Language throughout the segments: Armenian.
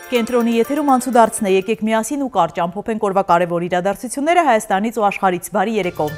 Կենտրոնի եթերում անցուդարձն է, եկեք միասին ու կարճ ամփոփենք օրվա կարևոր իրադարձությունները Հայաստանից ու աշխարհից։ Բարի երեկո։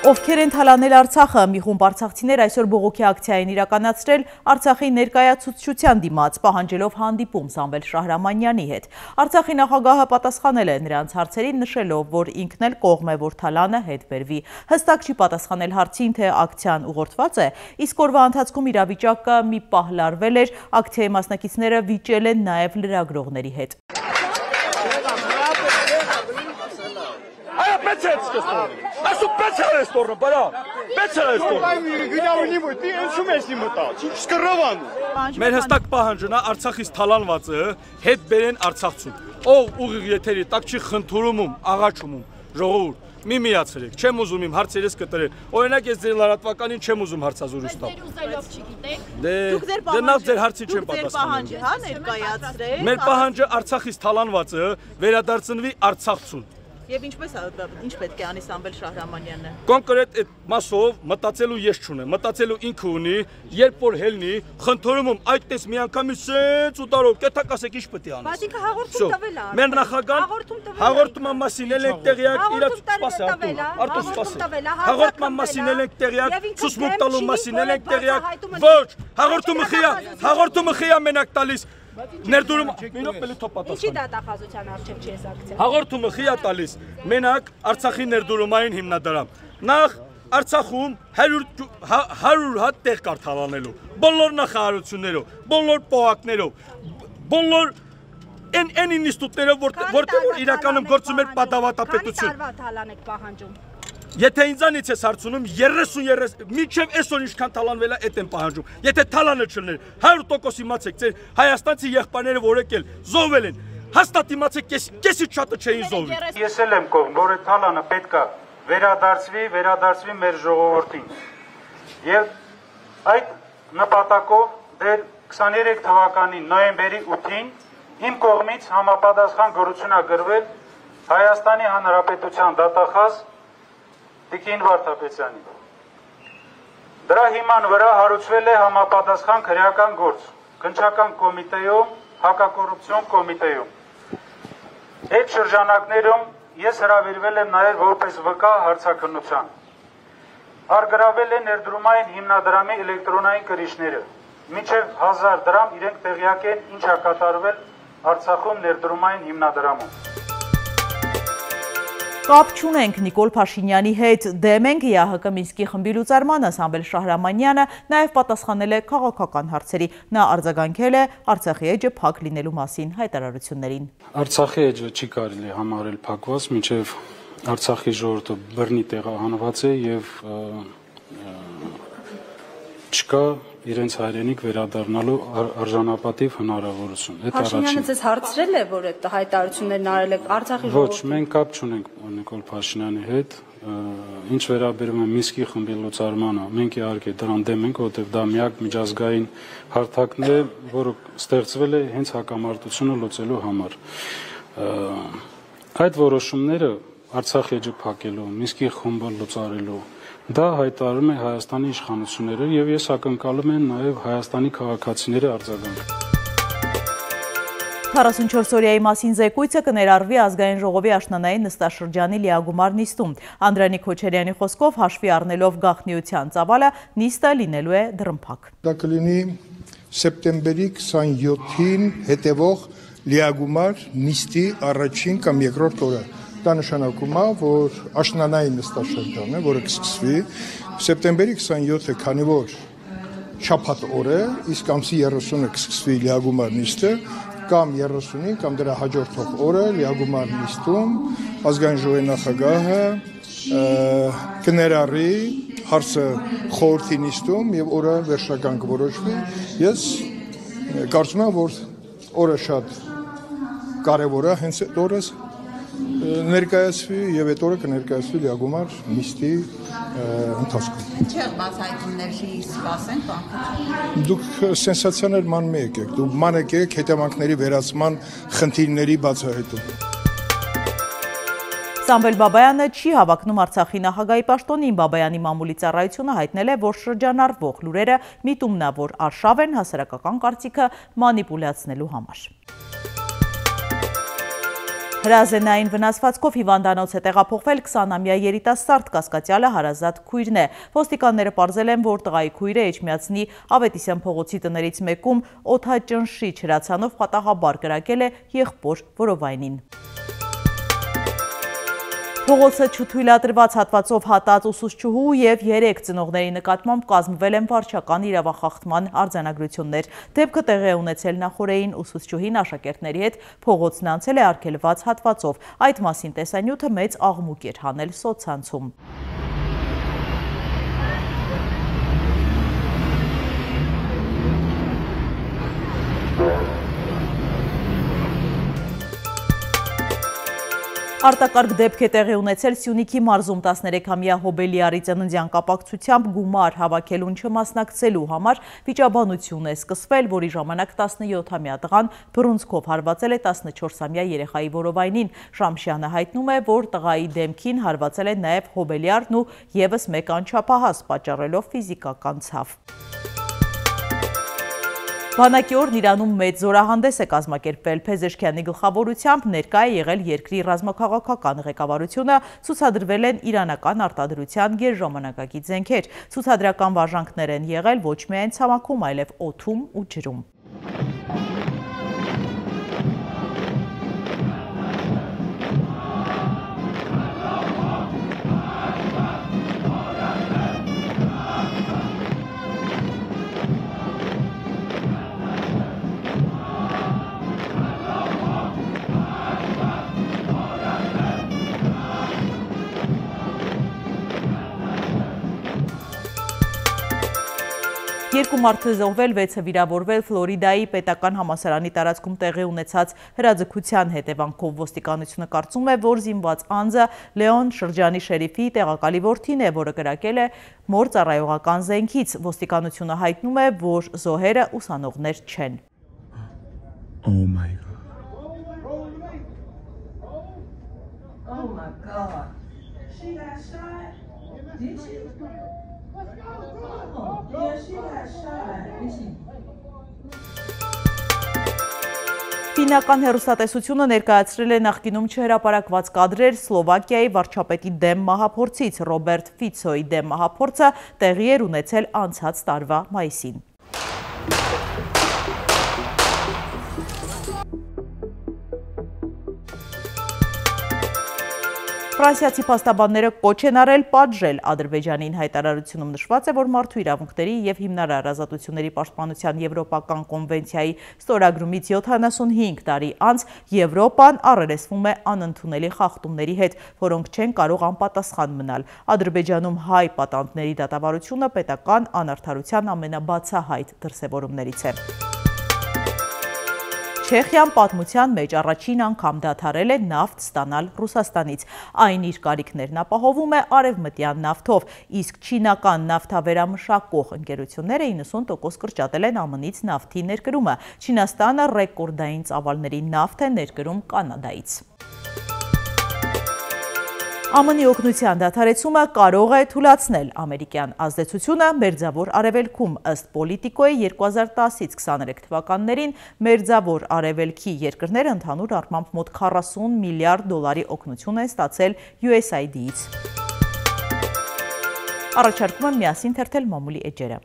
Ովքեր են թալանել Արցախը, մի խումբ արցախցիներ այսօր բողոքի ակցիա են իրականացրել Արցախի ներկայացուցչության դիմաց, պահանջելով հանդիպում Սամվել Շահրամանյանի հետ։ Արցախի նախագահը պատասխանել է նրանց հարցերին, նշելով, որ ինքն էլ կողմ է, որ թալանը հետ բերվի։ Հստակ չի պատասխանել հարցին, թե ակցիան ուղղորդված է, իսկ օրվա ընթացքում իրավիճակը մի պահ լարվել էր, ակցիայի մասնակիցները վիճել են նաև լրագրողների հետ։ Մեր հստակ պահանջն է Արցախից թալանվածը հետ բերեն Արցախցուն։ Ով ուղիղ եթերի տակ չի խնդրում, աղաչում, ժողովուրդ, մի միացրեք, չեմ ուզում իմ հարցերս կտրել։ Օրինակ ես ձեր լրատվականին չեմ ուզում հարցազրույց տալ։ Դե նախ ձեր հարցին չեմ պատասխանում։ Մեր պահանջը Արցախից թալանվածը վերադարձնվի Արցախցուն։ Եվ ինչ պետք է անի Սամվել Շահրամանյանը։ Կոնկրետ այդ մասով մտածելու ես չունեմ, մտածելու ինքը ունի, երբ որ հելնի, խնդրում այդպես միանգամից սենց ու տարով, կետակ ասեք ինչ պետք է անես։ Բայց ինքը հաղորդում տվել է։ Մեր նախագահան հաղորդման մասին ենք տեղյակ, իրաց սպասի Արտուր սպասի։ Հաղորդման մասին ենք տեղյակ, ցուսմուկ տալու մասին ենք տեղյակ։ Ոչ, հաղորդումը խիա մենակ տալիս։ Ներդուրում Ինչի դատախազության առջև չես ակցիա։ Հաղորդումը խիա տալիս մենակ Արցախի ներդրումային հիմնադրամ։ Նախ Արցախում 100 հատ տեղ կար թալանելու։ Բոլոր նախարարություններով, բոլոր պողակներով, բոլոր այն ինստիտուտներով, որտեղ իրականում գործում էր պատավատապետություն։ Քանի տարվա թալան եք պահանջում։ Եթե ինձանից ես հարցնում 30 մինչև այսօր ինչքան թալանվել է, այդ են պահանջում։ Եթե թալանը չլներ, 100% իմացեք, ձեր հայաստանցի եղբայրները որ եկել, զոհվել են, հաստատ իմացեք, կեսից շատը չէին զոհվել։ Ես էլ եմ կողմ, որ այդ թալանը պետքա վերադարձվի մեր ժողովրդին։ Եվ այդ նպատակով դեռ 23 թվականի նոյեմբերի 8-ին իմ կողմից համապատասխան գործություն ա գրվել Հայաստանի Հանրապետության դատախազ Տիկին Վարդապետյանին։ Դրա հիման վրա հարուցվել է համապատասխան քրեական գործ քննչական կոմիտեում, հակակոռուպցիոն կոմիտեում։ Այդ շրջանակներում ես հրավիրվել եմ նաև որպես վկա հարցաքննության։ Արգրավել է ներդրումային հիմնադրամի էլեկտրոնային կրիչները։ Մինչև 1000 դրամ իրենք տեղյակ են ինչ ա կատարվել Արցախում ներդրումային հիմնադրամում։ Կապ չունենք Նիկոլ Փաշինյանի հետ, դեմ ենք ԵԱՀԿ Մինսկի խմբի լուծարմանը, Սամվել Շահրամանյանը նաև պատասխանել է քաղաքական հարցերի, նա արձագանքել է Արցախի էջը փակ լինելու մասին հայտարարություններին։ Արցախի էջը չի կարելի համարել փակված, մինչև Արցախի ժողովուրդը բռնի տեղահանված է եւ չկա իրենց հայրենիք վերադառնալու արժանապատիվ հնարավորություն։ Փաշինյանը ձեզ հարցրել է, որ այդ հայտարարություններն արել եք Արցախի ժողովրդին։ Ոչ, մենք կապ չունենք Նիկոլ Փաշինյանի հետ, ինչ վերաբերում է Մինսկի խմբի լուծարմանը, մենք իհարկե դրան դեմ ենք, որովհետև դա միակ միջազգային հարթակն է, որը ստեղծվել է հենց հակամարտությունը լուծելու համար։ Այդ որոշումները Արցախի էջը փակելու, Մինսկի խումբը լուծարելու դա հայտարարում է Հայաստանի իշխանությունները եւ ես ակնկալում եմ նաեւ Հայաստանի քաղաքացիները արձագանքել։ 44 օրյայի մասին զեկույցը կներառվի ազգային ժողովի աշնանային նստաշրջանի լիագումար նիստում։ Անդրանիկ Քոչարյանի խոսքով հաշվի առնելով գաղտնիության ծավալը, նիստը լինելու է դռնփակ։ Դա կլինի սեպտեմբերի 27-ին հետևող լիագումար նիստի առաջին կամ երկրորդ օրը։ Դա նշանակում է, որ աշնանային նստաշրջան է, որը կսկսվի սեպտեմբերի 27-ը, քանի որ շաբաթ օր է, իսկ ամսի 30-ը կսկսվի լիագումար նիստը, կամ 30-ին, կամ դրա հաջորդող օրը լիագումար նիստում ազգային ժողովի նախագահը կներառի հարցը խորհրդի նիստում եւ օրը վերջնական կորոշվի։ Ես կարծում եմ, որ օրը շատ կարեւոր է, հենց այդ օրը ներկայացվի եւ այդ օրը կներկայացվի լիագումար նիստի ընթացքում։ Չէ, բացահայտումներ սպասենք բանկը։ Դուք սենսացիաներ ման եկեք, դուք ման եկեք հետևանքների վերացման խնդիրների բացահայտում։ Սամվել Բաբայանը չի հավակնում Արցախի նախագահի պաշտոնին։ Բաբայանի մամուլի ծառայությունը հայտնել է, որ շրջանառվող լուրերը միտումնավոր արշավ են հասարակական կարծիքը մանիպուլացնելու համար։ Հրազենային վնասվածքով հիվանդանոց է տեղափոխվել 20-ամյա երիտասարդ կասկածյալը հարազատ քույրն է։ Ոստիկանները պարզել են, որ տղայի քույրը Էջմիածնի Ավետիսյան փողոցի տներից մեկում օդաճնշիչ հրացանով պատահաբար կրակել է եղբոր որովայնին։ Փողոցը չթույլատրված հատվածով հատած ուսուցչուհու և 3 ծնողների նկատմամբ կազմվել են վարչական իրավախախտման արձանագրություններ։ Դեպքը տեղի է ունեցել նախօրեին ուսուցչուհին աշակերտների հետ փողոցն անցել է արգելված հատվածով։ Այդ մասին տեսանյութը մեծ աղմուկ էր հանել սոցցանցում։ Արտակարգ դեպք է տեղի ունեցել Սյունիքի մարզում 13-ամյա Հոբելյարի ծննդյան կապակցությամբ գումար հավաքելուն չմասնակցելու համար վիճաբանություն է սկսվել, որի ժամանակ 17-ամյա տղան բռունցքով հարվածել է 14-ամյա երեխայի որովայնին։ Շամշյանը հայտնում է, որ տղայի դեմքին հարվածել է նաև Հոբելյարն ու ևս մեկ անչափահաս, պատճառելով ֆիզիկական ցավ։ Բանակի օրն Իրանում մեծ զորահանդես է կազմակերպվել։ Փեզեշքյանի գլխավորությամբ ներկա է եղել երկրի ռազմաքաղաքական ղեկավարությունը, ցուցադրվել են իրանական արտադրության գերժամանակակից զենքեր։ Ցուցադրական վարժանքներ են եղել ոչ միայն ցամաքում, այլև օդում ու ջրում։ Երկու մարդ է զոհվել, 6-ը վիրավորվել Ֆլորիդայի պետական համալսարանի տարածքում տեղի ունեցած հրաձգության հետևանքով։ Ոստիկանությունը կարծում է, որ զինված անձը Լեոն շրջանի շերիֆի տեղակալի որդին է, որը կրակել է մոր ծառայողական զենքից։ Ոստիկանությունը հայտնում է, որ զոհերը ուսանողներ չեն։ Oh my God. Oh my God. She got shot? Did she? Oh, yeah, she got shot. Did she? Ֆինական հեռուստատեսությունը ներկայացրել է նախկինում չհրապարակված կադրեր Սլովակիայի վարչապետի դեմ մահափորձից։ Ռոբերտ Ֆիցոյի դեմ մահափորձը տեղի էր ունեցել անցած տարվա մայիսին։ Ֆրանսիացի փաստաբանները կոչ են արել պատժել Ադրբեջանին։ Հայտարարությունում նշված է, որ մարդու իրավունքների և հիմնարար ազատությունների պաշտպանության Եվրոպական կոնվենցիայի ստորագրումից 75 տարի անց Եվրոպան առերեսվում է անընդունելի խախտումների հետ, որոնք չեն կարող անպատասխան մնալ։ Ադրբեջանում հայ պատանդների դատավարությունը պետական անարդարության ամենաբացահայտ դրսևորումներից է։ Չեխիան պատմության մեջ առաջին անգամ դադարել է նավթ ստանալ Ռուսաստանից։ Այն իր կարիքներն ապահովում է արևմտյան նավթով, իսկ չինական նավթավերամշակող ընկերությունները 90% կրճատել են ԱՄՆ-ից նավթի ներկրումը։ Չինաստանը ռեկորդային ծավալների նավթ է ներկրում Կանադայից։ ԱՄՆ-ի օգնության դադարեցումը կարող է թուլացնել ամերիկյան ազդեցությունը Մերձավոր Արևելքում։ Ըստ Պոլիտիկոյի 2010-ից 23 թվականներին Մերձավոր Արևելքի երկրները ընդհանուր առմամբ մոտ 40 միլիարդ դոլարի օգնություն են ստացել USAID-ից։ Առաջարկում եմ միասին թերթել մամուլի էջերը։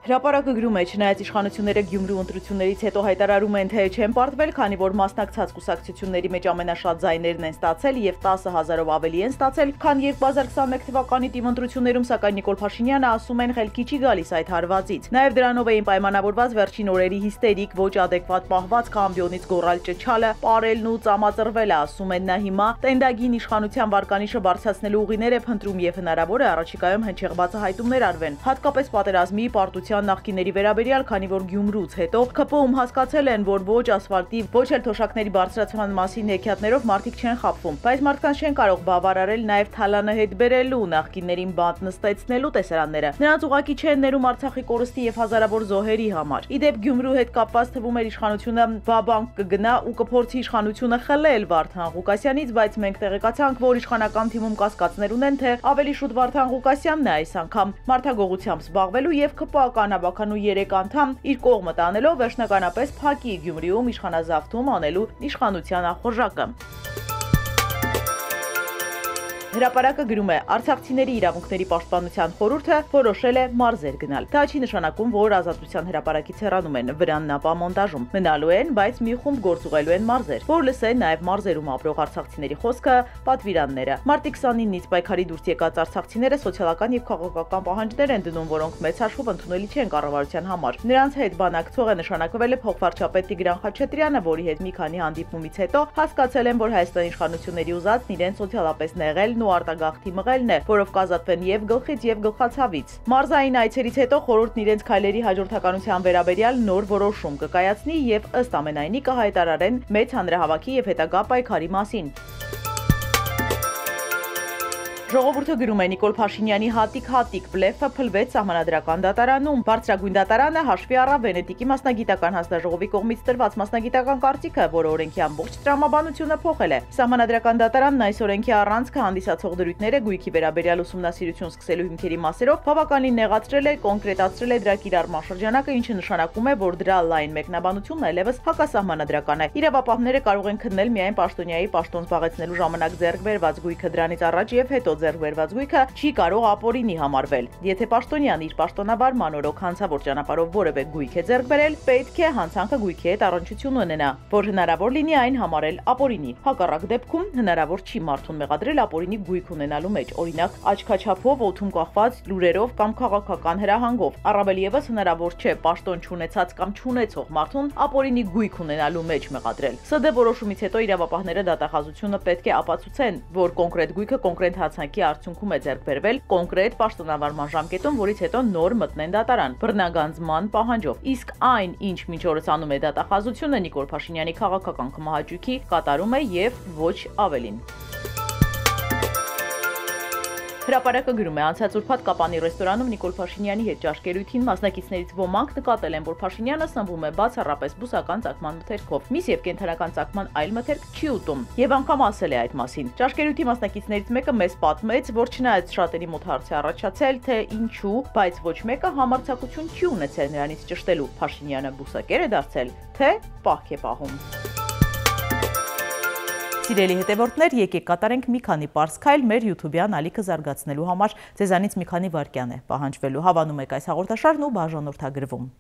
Հրապարակը գրում է, չնայած իշխանությունները Գյումրու ընտրություններից հետո հայտարարում են, թե չեն պարտվել, քանի որ մասնակցած կուսակցությունների մեջ ամենաշատ ձայներն են ստացել և 10,000-ով ավելի են ստացել, քան 2021 թվականի թիվ ընտրություններում, սակայն Նիկոլ Փաշինյանը ասում են, խելքի չի գալիս այդ հարվածից։ Նաև դրանով էին պայմանավորված վերջին օրերի հիստերիկ, ոչ ադեկվատ պահվածք, ամբիոնից գոռալ ճչալը, պարելն ու ծամածրվելը, ասում են նա հիմա տենդագին իշխանության վարկանիշը բարձրացնելու ուղիներ է փնտրում և հնարավոր է առաջիկայում հնչեղված հայտումներ արվեն, հատկապես պատերազմի, պարտության իշխանության նախկինների վերաբերյալ, քանի որ Գյումրուց հետո ՔՊ-ում հասկացել են, որ ոչ ասֆալտի, ոչ էլ թոշակների բարձրացման մասին հեքիաթներով մարդիկ չեն խաբվում, բայց մարդկանց չեն կարող բավարարել նաև թալանը հետ բերելու, նախկիններին բանտ նստեցնելու տեսարանները։ Նրանց ուղղակի չեն ներում Արցախի կորստի եւ հազարավոր զոհերի համար։ Իդեպ Գյումրու հետ կապված թվում էր իշխանությունը բաբանկ կգնա ու կփորձի իշխանությունը խլել Վարդան Ղուկասյանից, բայց մենք տեղեկացանք, որ իշխանական թիմում կասկածներ ունեն, թե ավելի շուտ Վարդան Ղուկասյանն է այս անգամ մարդագողությամբ զբաղվելու եւ ԿՊԱ-ական ավականու 3 անդամ իր կողմը տանելով վերջնականապես փակի Գյումրիում իշխանազավթում անելու իշխանության ախորժակը։ Հրապարակը գրում է. Արցախցիների իրավունքների պաշտպանության խորհուրդը որոշել է մարզեր գնալ։ Դա չի նշանակում, որ ազատության հրապարակից հեռանում են, վրանն ապա մոնտաժում։ Մնալու են, բայց մի խումբ գործուղելու են մարզեր, որ լսեն նաև մարզերում ապրող արցախցիների խոսքը, պատվիրանները։ Մարտի 29-ից պայքարի դուրս եկած արցախցիները սոցիալական եւ քաղաքական պահանջներ են դնում, որոնք մեծ հաշվով ընդունելի չեն կառավարության համար։ Նրանց հետ բանակցող է նշանակվել է փոխվարչապետ Տիգրան Խաչատրյանը, որի հետ մի քանի հանդիպումից հետո հասկացել են, որ Հայաստանի իշխանությունների ուզածն իրեն սոցիալապես նեղել ու արտագաղթի մղելն է, որով կազատվեն եւ գլխից եւ գլխացավից։ Մարզային այցերից հետո խորհուրդն իրենց քայլերի հաջորդականության վերաբերյալ նոր որոշում կկայացնի եւ ըստ ամենայնի կհայտարարեն մեծ հանրահավաքի եւ հետագա պայքարի մասին։ Ժողովուրդը գրում է Նիկոլ Փաշինյանի հատիկ բլեֆը փլվեց սահմանադրական դատարանում։ Բարձրագույն դատարանը հաշվի առավ Վենետիկի մասնագիտական հանձնաժողովի կողմից տրված մասնագիտական կարծիքը, որը օրենքի ամբողջ տրամաբանությունը փոխել է։ Սահմանադրական դատարանն այս օրենքի առանցքը հանդիսացող դրույթները գույքի վերաբերյալ ուսումնասիրություն սկսելու հիմքերի մասերով բավականին նեղացրել է, կոնկրետացրել է դրա կիրառման շրջանակը, ինչը նշանակում է, որ դրա լայն մեկնաբանությունն այլևս հակասահմանադրական է։ Իրավապահները կարող են քննել միայն պաշտոնյայի պաշտոն զբաղեցնելու ժամանակ ձեռք բերված գույքը, դրանից առաջ եւ հետո ձեռք բերված գույքը չի կարող ապօրինի համարվել։ Եթե պաշտոնյան իր պաշտոնավար մանորոք հանցավոր ճանապարհով որևէ գույք է ձեռք բերել, պետք է հանցանքը գույքի հետ առնչություն ունենա, որ հնարավոր լինի այն համարել ապօրինի։ Հակառակ դեպքում հնարավոր չի մարդուն մեղադրել ապօրինի գույք ունենալու մեջ, օրինակ աչքաչափով, օդում կախված լուրերով կամ քաղաքական հրահանգով։ Առավել եւս հնարավոր չէ պաշտոն չունեցած կամ չունեցող մարդուն ապօրինի գույք ունենալու մեջ մեղադրել։ ՍԴ որոշումից հետո իրավապահները դատախազությունը պետք է ապացուցեն, որ կոնկրետ գույքը կոնկրետ հացանքի արդյունքում է ձեռք բերվել կոնկրետ պաշտոնավարման ժամկետում, որից հետո նոր մտնեն դատարան բռնագանձման պահանջով։ Իսկ այն, ինչ մինչ օրս անում է դատախազությունը, Նիկոլ Փաշինյանի քաղաքական կմահաճույքի կատարում է եւ ոչ ավելին։ Հրապարակը գրում է. անցած ուրբաթ Կապանի ռեստորանում Նիկոլ Փաշինյանի հետ ճաշկերույթին մասնակիցներից ոմանք նկատել են, որ Փաշինյանը սնվում է բացառապես բուսական ծագման մթերքով, միս եւ կենտրոնական ծագման այլ մթերք չի ուտում, եւ անգամ ասել է այդ մասին։ Ճաշկերույթի մասնակիցներից մեկը մեզ պատմեց, որ չնայած շատերի մոտ հարց է առաջացել, թե ինչու, բայց ոչ մեկը համարձակություն չի ունեցել նրանից ճշտելու։ Փաշինյանը բուսակեր է դարձել, թե պահք է պահում։ Սիրելի հետևորդներ, եկեք կատարենք մի քանի պարզ քայլ մեր YouTube-յան ալիքը զարգացնելու համար։ Ձեզանից մի քանի վայրկյան է պահանջվելու։ Հավանում եք այս հաղորդաշարն ու բաժանորդագրվում։